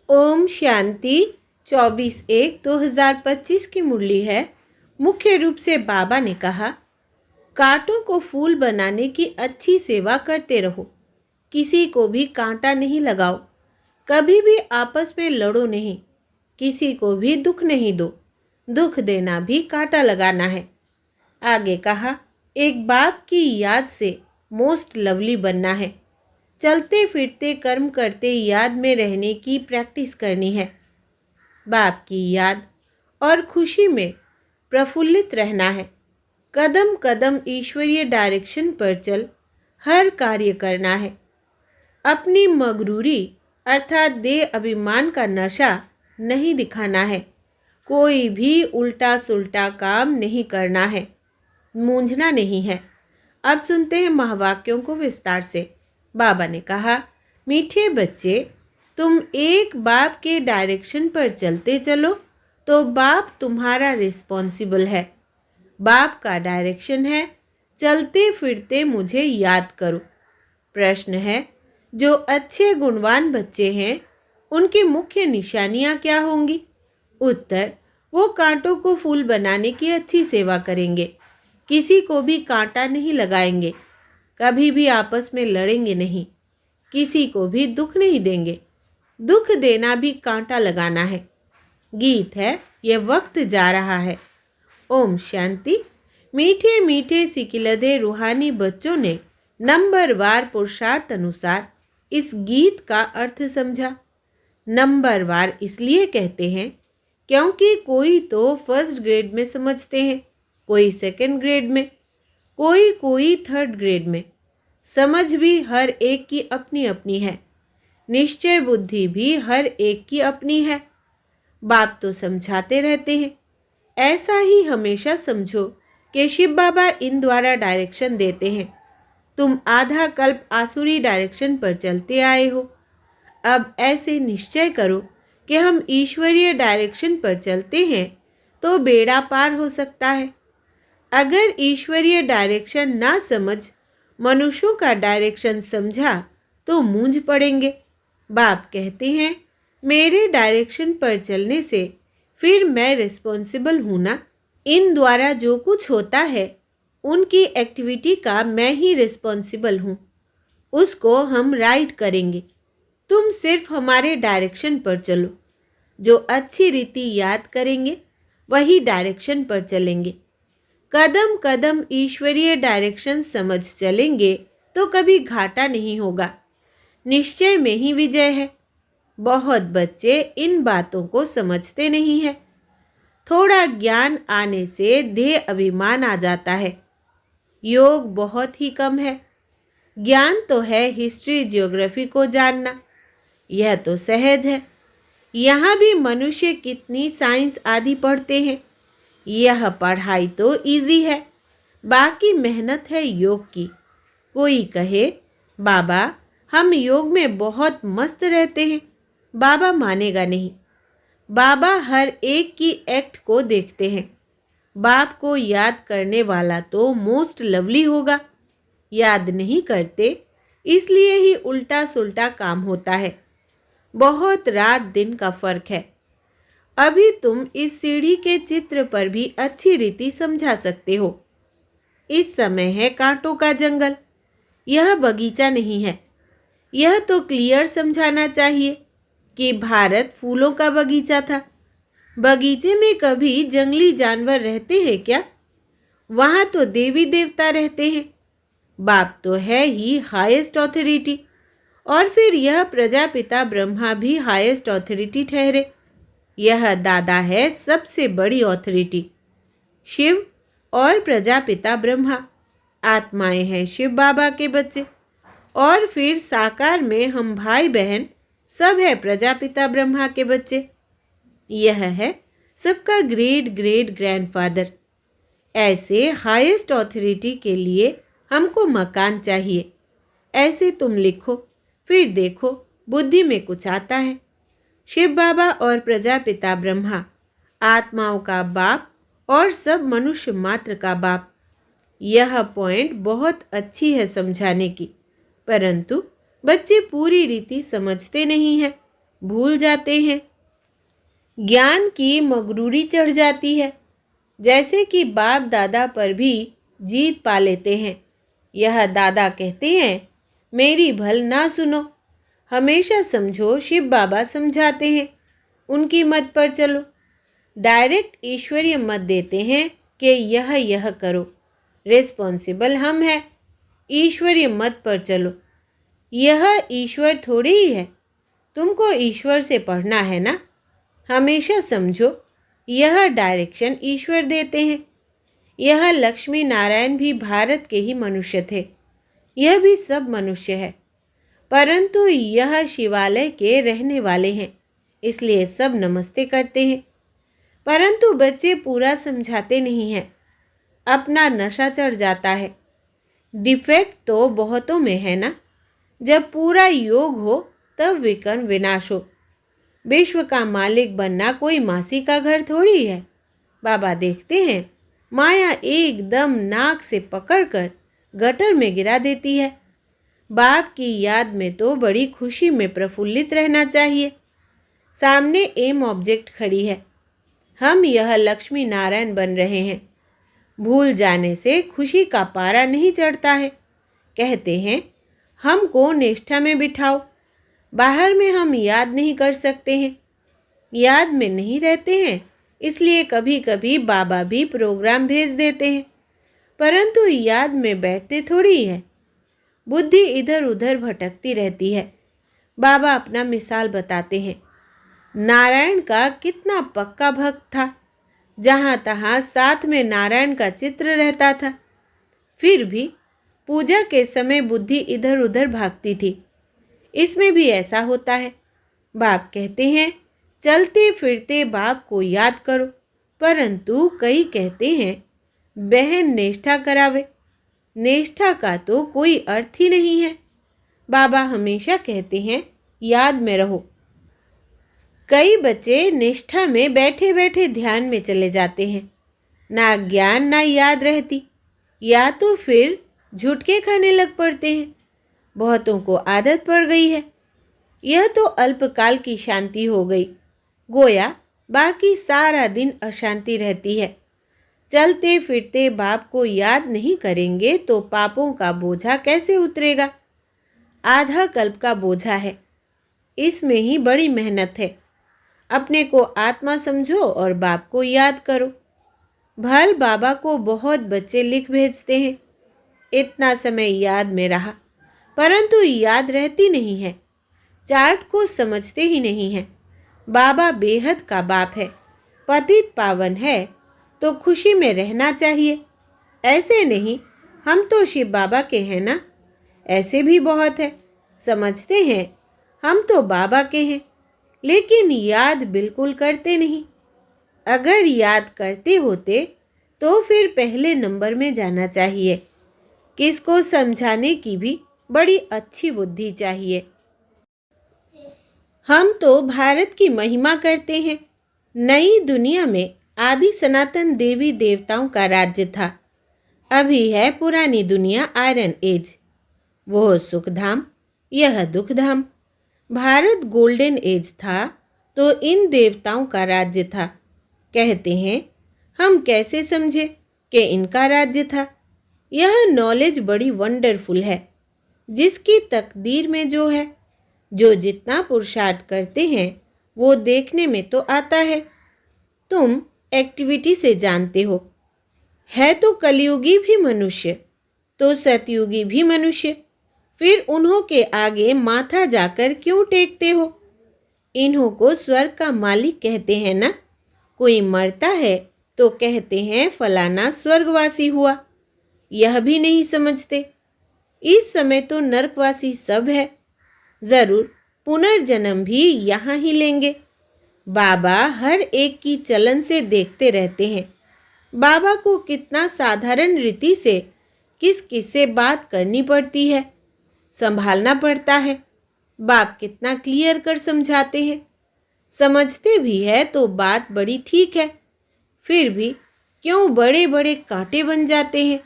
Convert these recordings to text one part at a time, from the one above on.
ओम शांति 24/1/2025 की मुरली है। मुख्य रूप से बाबा ने कहा, कांटों को फूल बनाने की अच्छी सेवा करते रहो। किसी को भी कांटा नहीं लगाओ। कभी भी आपस में लड़ो नहीं। किसी को भी दुख नहीं दो। दुख देना भी कांटा लगाना है। आगे कहा, एक बाप की याद से मोस्ट लवली बनना है। चलते फिरते कर्म करते याद में रहने की प्रैक्टिस करनी है। बाप की याद और खुशी में प्रफुल्लित रहना है। कदम कदम ईश्वरीय डायरेक्शन पर चल हर कार्य करना है। अपनी मगरूरी अर्थात देह अभिमान का नशा नहीं दिखाना है। कोई भी उल्टा सुल्टा काम नहीं करना है। मूंझना नहीं है। अब सुनते हैं महावाक्यों को विस्तार से। बाबा ने कहा, मीठे बच्चे, तुम एक बाप के डायरेक्शन पर चलते चलो तो बाप तुम्हारा रिस्पॉन्सिबल है। बाप का डायरेक्शन है, चलते फिरते मुझे याद करो। प्रश्न है, जो अच्छे गुणवान बच्चे हैं उनकी मुख्य निशानियां क्या होंगी? उत्तर, वो कांटों को फूल बनाने की अच्छी सेवा करेंगे। किसी को भी कांटा नहीं लगाएंगे। कभी भी आपस में लड़ेंगे नहीं। किसी को भी दुख नहीं देंगे। दुख देना भी कांटा लगाना है। गीत है, यह वक्त जा रहा है। ओम शांति। मीठे मीठे सिकिलदे रूहानी बच्चों ने नंबरवार पुरुषार्थ अनुसार इस गीत का अर्थ समझा। नंबरवार इसलिए कहते हैं क्योंकि कोई तो फर्स्ट ग्रेड में समझते हैं, कोई सेकंड ग्रेड में, कोई थर्ड ग्रेड में। समझ भी हर एक की अपनी अपनी है। निश्चय बुद्धि भी हर एक की अपनी है। बाप तो समझाते रहते हैं। ऐसा ही हमेशा समझो कि शिव बाबा इन द्वारा डायरेक्शन देते हैं। तुम आधा कल्प आसुरी डायरेक्शन पर चलते आए हो। अब ऐसे निश्चय करो कि हम ईश्वरीय डायरेक्शन पर चलते हैं तो बेड़ा पार हो सकता है। अगर ईश्वरीय डायरेक्शन ना समझ मनुष्यों का डायरेक्शन समझा तो मूंझ पड़ेंगे। बाप कहते हैं, मेरे डायरेक्शन पर चलने से फिर मैं रिस्पॉन्सिबल हूँ ना। इन द्वारा जो कुछ होता है उनकी एक्टिविटी का मैं ही रिस्पॉन्सिबल हूँ। उसको हम राइट करेंगे। तुम सिर्फ हमारे डायरेक्शन पर चलो। जो अच्छी रीति याद करेंगे वही डायरेक्शन पर चलेंगे। कदम कदम ईश्वरीय डायरेक्शन समझ चलेंगे तो कभी घाटा नहीं होगा। निश्चय में ही विजय है। बहुत बच्चे इन बातों को समझते नहीं हैं। थोड़ा ज्ञान आने से देह अभिमान आ जाता है। योग बहुत ही कम है। ज्ञान तो है हिस्ट्री ज्योग्राफी को जानना, यह तो सहज है। यहाँ भी मनुष्य कितनी साइंस आदि पढ़ते हैं। यह पढ़ाई तो इजी है, बाकी मेहनत है योग की। कोई कहे, बाबा हम योग में बहुत मस्त रहते हैं। बाबा मानेगा नहीं। बाबा हर एक की एक्ट को देखते हैं। बाप को याद करने वाला तो मोस्ट लवली होगा। याद नहीं करते, इसलिए ही उल्टा सुल्टा काम होता है। बहुत रात दिन का फर्क है। अभी तुम इस सीढ़ी के चित्र पर भी अच्छी रीति समझा सकते हो। इस समय है कांटों का जंगल। यह बगीचा नहीं है। यह तो क्लियर समझाना चाहिए कि भारत फूलों का बगीचा था। बगीचे में कभी जंगली जानवर रहते हैं क्या? वहाँ तो देवी देवता रहते हैं। बाप तो है ही हाईएस्ट ऑथोरिटी। और फिर यह प्रजापिता ब्रह्मा भी हाईएस्ट ऑथोरिटी ठहरे। यह दादा है सबसे बड़ी ऑथोरिटी। शिव और प्रजापिता ब्रह्मा आत्माएं हैं शिव बाबा के बच्चे। और फिर साकार में हम भाई बहन सब है प्रजापिता ब्रह्मा के बच्चे। यह है सबका ग्रेट ग्रेट ग्रैंडफादर। ऐसे हाईएस्ट ऑथोरिटी के लिए हमको मकान चाहिए। ऐसे तुम लिखो, फिर देखो बुद्धि में कुछ आता है। शिव बाबा और प्रजापिता ब्रह्मा आत्माओं का बाप और सब मनुष्य मात्र का बाप। यह पॉइंट बहुत अच्छी है समझाने की, परंतु बच्चे पूरी रीति समझते नहीं हैं। भूल जाते हैं। ज्ञान की मगरूरी चढ़ जाती है, जैसे कि बाप दादा पर भी जीत पा लेते हैं। यह दादा कहते हैं, मेरी भल ना सुनो, हमेशा समझो शिव बाबा समझाते हैं, उनकी मत पर चलो। डायरेक्ट ईश्वरीय मत देते हैं कि यह करो, रिस्पॉन्सिबल हम हैं, ईश्वरीय मत पर चलो। यह ईश्वर थोड़ी ही है, तुमको ईश्वर से पढ़ना है ना। हमेशा समझो यह डायरेक्शन ईश्वर देते हैं। यह लक्ष्मी नारायण भी भारत के ही मनुष्य थे, यह भी सब मनुष्य है, परंतु यह शिवालय के रहने वाले हैं, इसलिए सब नमस्ते करते हैं। परंतु बच्चे पूरा समझाते नहीं हैं, अपना नशा चढ़ जाता है। डिफेक्ट तो बहुतों में है ना। जब पूरा योग हो तब विकर्म विनाश हो। विश्व का मालिक बनना कोई मासी का घर थोड़ी है। बाबा देखते हैं माया एकदम नाक से पकड़कर गटर में गिरा देती है। बाप की याद में तो बड़ी खुशी में प्रफुल्लित रहना चाहिए। सामने एम ऑब्जेक्ट खड़ी है, हम यह लक्ष्मी नारायण बन रहे हैं। भूल जाने से खुशी का पारा नहीं चढ़ता है। कहते हैं हमको निष्ठा में बिठाओ, बाहर में हम याद नहीं कर सकते हैं, याद में नहीं रहते हैं, इसलिए कभी कभी बाबा भी प्रोग्राम भेज देते हैं, परंतु याद में बैठते थोड़ी है। बुद्धि इधर उधर भटकती रहती है। बाबा अपना मिसाल बताते हैं, नारायण का कितना पक्का भक्त था, जहाँ तहाँ साथ में नारायण का चित्र रहता था, फिर भी पूजा के समय बुद्धि इधर उधर भागती थी। इसमें भी ऐसा होता है। बाप कहते हैं चलते फिरते बाप को याद करो, परंतु कई कहते हैं बहन निष्ठा करावे। निष्ठा का तो कोई अर्थ ही नहीं है। बाबा हमेशा कहते हैं याद में रहो। कई बच्चे निष्ठा में बैठे बैठे ध्यान में चले जाते हैं, ना ज्ञान ना याद रहती, या तो फिर झुटके खाने लग पड़ते हैं। बहुतों को आदत पड़ गई है। यह तो अल्पकाल की शांति हो गई, गोया बाकी सारा दिन अशांति रहती है। चलते फिरते बाप को याद नहीं करेंगे तो पापों का बोझा कैसे उतरेगा। आधा कल्प का बोझा है, इसमें ही बड़ी मेहनत है। अपने को आत्मा समझो और बाप को याद करो। भल बाबा को बहुत बच्चे लिख भेजते हैं, इतना समय याद में रहा, परंतु याद रहती नहीं है, चार्ट को समझते ही नहीं है। बाबा बेहद का बाप है, पतित पावन है, तो खुशी में रहना चाहिए। ऐसे नहीं हम तो शिव बाबा के हैं ना, ऐसे भी बहुत है, समझते हैं हम तो बाबा के हैं, लेकिन याद बिल्कुल करते नहीं। अगर याद करते होते तो फिर पहले नंबर में जाना चाहिए। किसको समझाने की भी बड़ी अच्छी बुद्धि चाहिए। हम तो भारत की महिमा करते हैं। नई दुनिया में आदि सनातन देवी देवताओं का राज्य था। अभी है पुरानी दुनिया आयरन एज, वो सुखधाम, यह दुखधाम। भारत गोल्डन एज था तो इन देवताओं का राज्य था। कहते हैं हम कैसे समझे कि इनका राज्य था। यह नॉलेज बड़ी वंडरफुल है। जिसकी तकदीर में जो है, जो जितना पुरुषार्थ करते हैं वो देखने में तो आता है। तुम एक्टिविटी से जानते हो। है तो कलयुगी भी मनुष्य, तो सतयुगी भी मनुष्य, फिर उन्हों के आगे माथा जाकर क्यों टेकते हो। इन्हों को स्वर्ग का मालिक कहते हैं ना। कोई मरता है तो कहते हैं फलाना स्वर्गवासी हुआ, यह भी नहीं समझते। इस समय तो नरकवासी सब है, जरूर पुनर्जन्म भी यहाँ ही लेंगे। बाबा हर एक की चलन से देखते रहते हैं। बाबा को कितना साधारण रीति से किस किस से बात करनी पड़ती है, संभालना पड़ता है। बाप कितना क्लियर कर समझाते हैं। समझते भी है तो बात बड़ी ठीक है, फिर भी क्यों बड़े बड़े कांटे बन जाते हैं।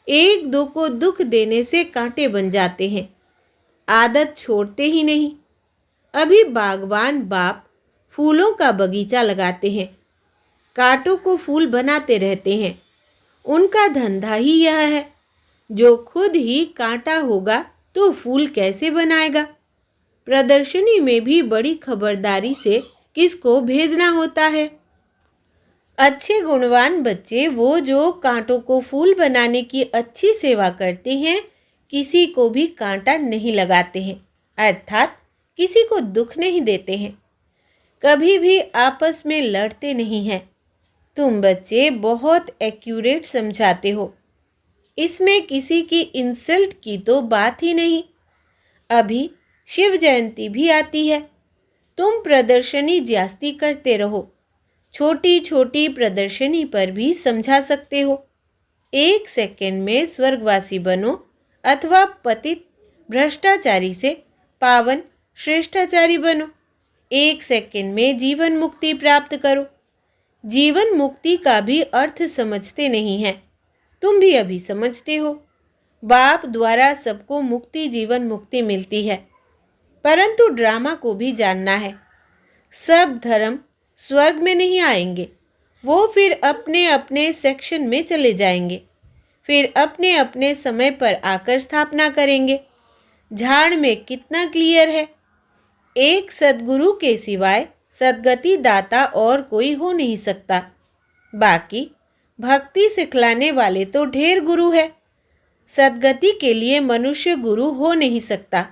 एक दो को दुख देने से कांटे बन जाते हैं, आदत छोड़ते ही नहीं। अभी बागवान बाप फूलों का बगीचा लगाते हैं, कांटों को फूल बनाते रहते हैं। उनका धंधा ही यह है। जो खुद ही कांटा होगा तो फूल कैसे बनाएगा? प्रदर्शनी में भी बड़ी खबरदारी से किसको भेजना होता है। अच्छे गुणवान बच्चे वो जो कांटों को फूल बनाने की अच्छी सेवा करते हैं, किसी को भी कांटा नहीं लगाते हैं, अर्थात किसी को दुख नहीं देते हैं, कभी भी आपस में लड़ते नहीं हैं। तुम बच्चे बहुत एक्यूरेट समझाते हो, इसमें किसी की इंसल्ट की तो बात ही नहीं। अभी शिव जयंती भी आती है। तुम प्रदर्शनी ज्यास्ती करते रहो, छोटी छोटी प्रदर्शनी पर भी समझा सकते हो। 1 सेकंड में स्वर्गवासी बनो अथवा पतित भ्रष्टाचारी से पावन श्रेष्ठाचारी बनो। 1 सेकंड में जीवन मुक्ति प्राप्त करो। जीवन मुक्ति का भी अर्थ समझते नहीं हैं। तुम भी अभी समझते हो। बाप द्वारा सबको मुक्ति, जीवन मुक्ति मिलती है, परंतु ड्रामा को भी जानना है। सब धर्म स्वर्ग में नहीं आएंगे, वो फिर अपने अपने सेक्शन में चले जाएंगे, फिर अपने अपने समय पर आकर स्थापना करेंगे। झाड़ में कितना क्लियर है। एक सद्गुरु के सिवाय सद्गति दाता और कोई हो नहीं सकता। बाकी भक्ति सिखलाने वाले तो ढेर गुरु है। सद्गति के लिए मनुष्य गुरु हो नहीं सकता,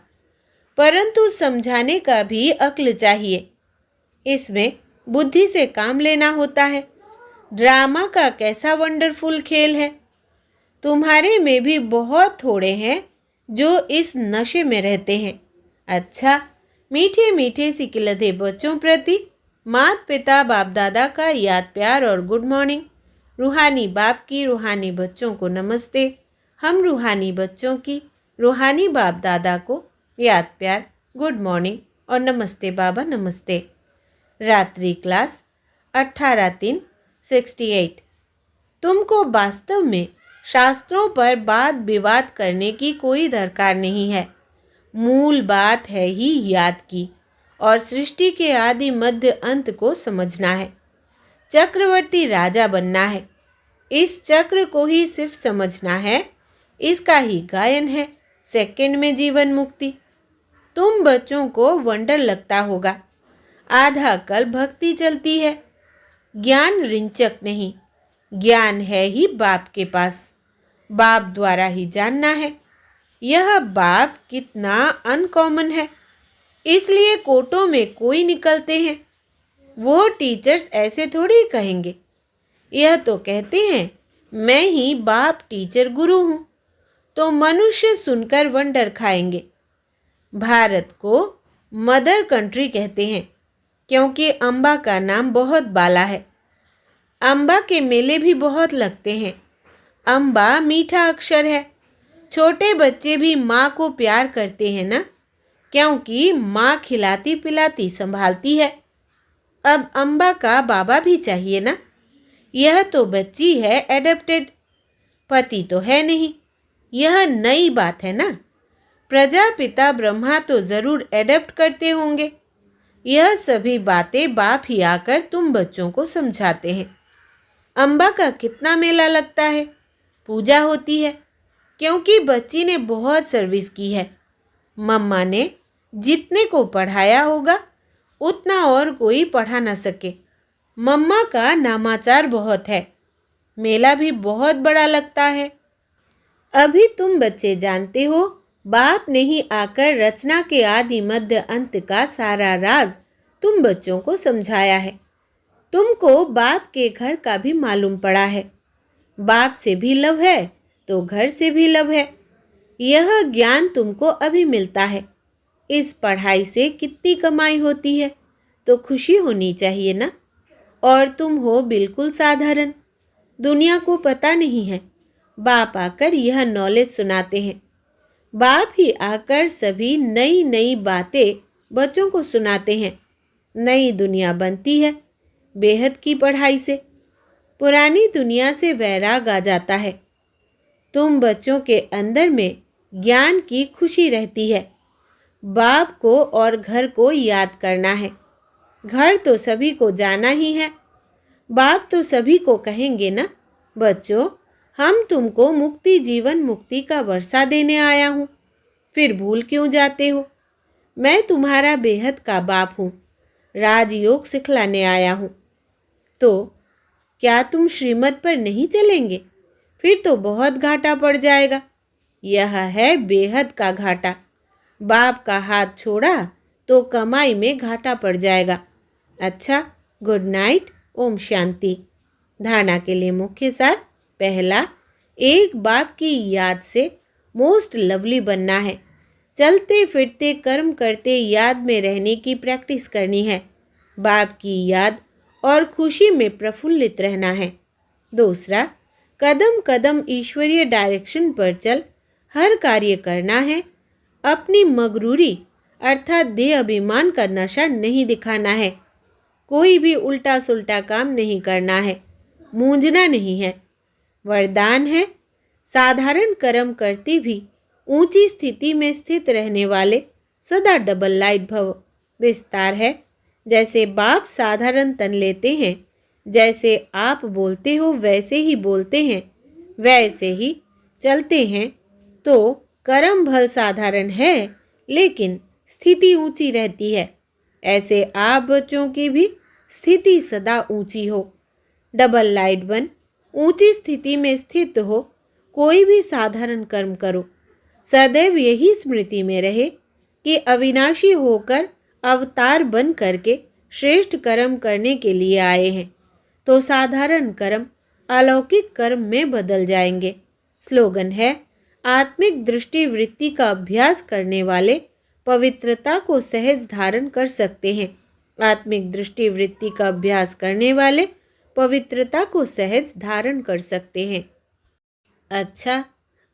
परंतु समझाने का भी अक्ल चाहिए। इसमें बुद्धि से काम लेना होता है। ड्रामा का कैसा वंडरफुल खेल है। तुम्हारे में भी बहुत थोड़े हैं जो इस नशे में रहते हैं। अच्छा, मीठे मीठे सिकिलधे बच्चों प्रति माता पिता बाप दादा का याद प्यार और गुड मॉर्निंग। रूहानी बाप की रूहानी बच्चों को नमस्ते। हम रूहानी बच्चों की रूहानी बाप दादा को याद प्यार, गुड मॉर्निंग और नमस्ते बाबा नमस्ते। रात्रि क्लास 18/3/68। तुमको वास्तव में शास्त्रों पर वाद विवाद करने की कोई दरकार नहीं है। मूल बात है ही याद की और सृष्टि के आदि मध्य अंत को समझना है। चक्रवर्ती राजा बनना है। इस चक्र को ही सिर्फ समझना है। इसका ही गायन है सेकंड में जीवन मुक्ति। तुम बच्चों को वंडर लगता होगा। आधा कल भक्ति चलती है। ज्ञान रिंचक नहीं, ज्ञान है ही बाप के पास। बाप द्वारा ही जानना है। यह बाप कितना अनकॉमन है, इसलिए कोटों में कोई निकलते हैं। वो टीचर्स ऐसे थोड़ी कहेंगे। यह तो कहते हैं मैं ही बाप टीचर गुरु हूँ, तो मनुष्य सुनकर वंडर खाएंगे। भारत को मदर कंट्री कहते हैं क्योंकि अम्बा का नाम बहुत बाला है। अम्बा के मेले भी बहुत लगते हैं। अम्बा मीठा अक्षर है। छोटे बच्चे भी माँ को प्यार करते हैं ना, क्योंकि माँ खिलाती पिलाती संभालती है। अब अम्बा का बाबा भी चाहिए ना। यह तो बच्ची है एडप्टेड, पति तो है नहीं। यह नई बात है ना। प्रजापिता ब्रह्मा तो ज़रूर एडप्ट करते होंगे। यह सभी बातें बाप ही आकर तुम बच्चों को समझाते हैं। अम्बा का कितना मेला लगता है, पूजा होती है, क्योंकि बच्ची ने बहुत सर्विस की है। मम्मा ने जितने को पढ़ाया होगा उतना और कोई पढ़ा ना सके। मम्मा का नामाचार बहुत है। मेला भी बहुत बड़ा लगता है। अभी तुम बच्चे जानते हो, बाप ने ही आकर रचना के आदि मध्य अंत का सारा राज तुम बच्चों को समझाया है। तुमको बाप के घर का भी मालूम पड़ा है। बाप से भी लव है तो घर से भी लव है। यह ज्ञान तुमको अभी मिलता है। इस पढ़ाई से कितनी कमाई होती है तो खुशी होनी चाहिए ना। और तुम हो बिल्कुल साधारण, दुनिया को पता नहीं है। बाप आकर यह नॉलेज सुनाते हैं। बाप ही आकर सभी नई नई बातें बच्चों को सुनाते हैं। नई दुनिया बनती है बेहद की पढ़ाई से। पुरानी दुनिया से वैराग आ जाता है। तुम बच्चों के अंदर में ज्ञान की खुशी रहती है। बाप को और घर को याद करना है। घर तो सभी को जाना ही है। बाप तो सभी को कहेंगे ना, बच्चों हम तुमको मुक्ति जीवन मुक्ति का वर्षा देने आया हूँ, फिर भूल क्यों जाते हो? मैं तुम्हारा बेहद का बाप हूँ, राजयोग सिखलाने आया हूँ। तो क्या तुम श्रीमत पर नहीं चलेंगे? फिर तो बहुत घाटा पड़ जाएगा। यह है बेहद का घाटा। बाप का हाथ छोड़ा तो कमाई में घाटा पड़ जाएगा। अच्छा, गुड नाइट, ओम शांति। धारणा के लिए मुख्य सार। पहला, एक बाप की याद से मोस्ट लवली बनना है। चलते फिरते कर्म करते याद में रहने की प्रैक्टिस करनी है। बाप की याद और खुशी में प्रफुल्लित रहना है। दूसरा, कदम कदम ईश्वरीय डायरेक्शन पर चल हर कार्य करना है। अपनी मगरूरी अर्थात देह अभिमान का नशा नहीं दिखाना है। कोई भी उल्टा सुल्टा काम नहीं करना है। मूंझना नहीं है। वरदान है, साधारण कर्म करते भी ऊंची स्थिति में स्थित रहने वाले सदा डबल लाइट भव। विस्तार है, जैसे बाप साधारण तन लेते हैं, जैसे आप बोलते हो वैसे ही बोलते हैं, वैसे ही चलते हैं, तो कर्म भल साधारण है लेकिन स्थिति ऊंची रहती है। ऐसे आप बच्चों की भी स्थिति सदा ऊंची हो। डबल लाइट बन ऊंची स्थिति में स्थित हो। कोई भी साधारण कर्म करो। सदैव यही स्मृति में रहे कि अविनाशी होकर अवतार बन करके श्रेष्ठ कर्म करने के लिए आए हैं, तो साधारण कर्म अलौकिक कर्म में बदल जाएंगे। स्लोगन है, आत्मिक दृष्टि वृत्ति का अभ्यास करने वाले पवित्रता को सहज धारण कर सकते हैं। आत्मिक दृष्टि वृत्ति का अभ्यास करने वाले पवित्रता को सहज धारण कर सकते हैं। अच्छा,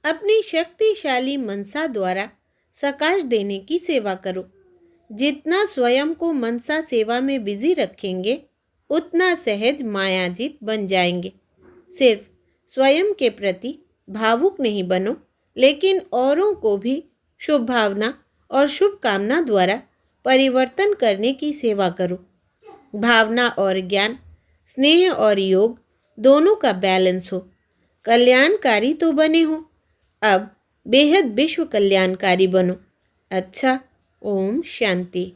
अपनी शक्तिशाली मनसा द्वारा सकाश देने की सेवा करो। जितना स्वयं को मनसा सेवा में बिजी रखेंगे, उतना सहज मायाजीत बन जाएंगे। सिर्फ स्वयं के प्रति भावुक नहीं बनो, लेकिन औरों को भी शुभ भावना और शुभकामना द्वारा परिवर्तन करने की सेवा करो। भावना और ज्ञान, स्नेह और योग दोनों का बैलेंस हो। कल्याणकारी तो बने हो, अब बेहद विश्व कल्याणकारी बनो। अच्छा, ओम शांति।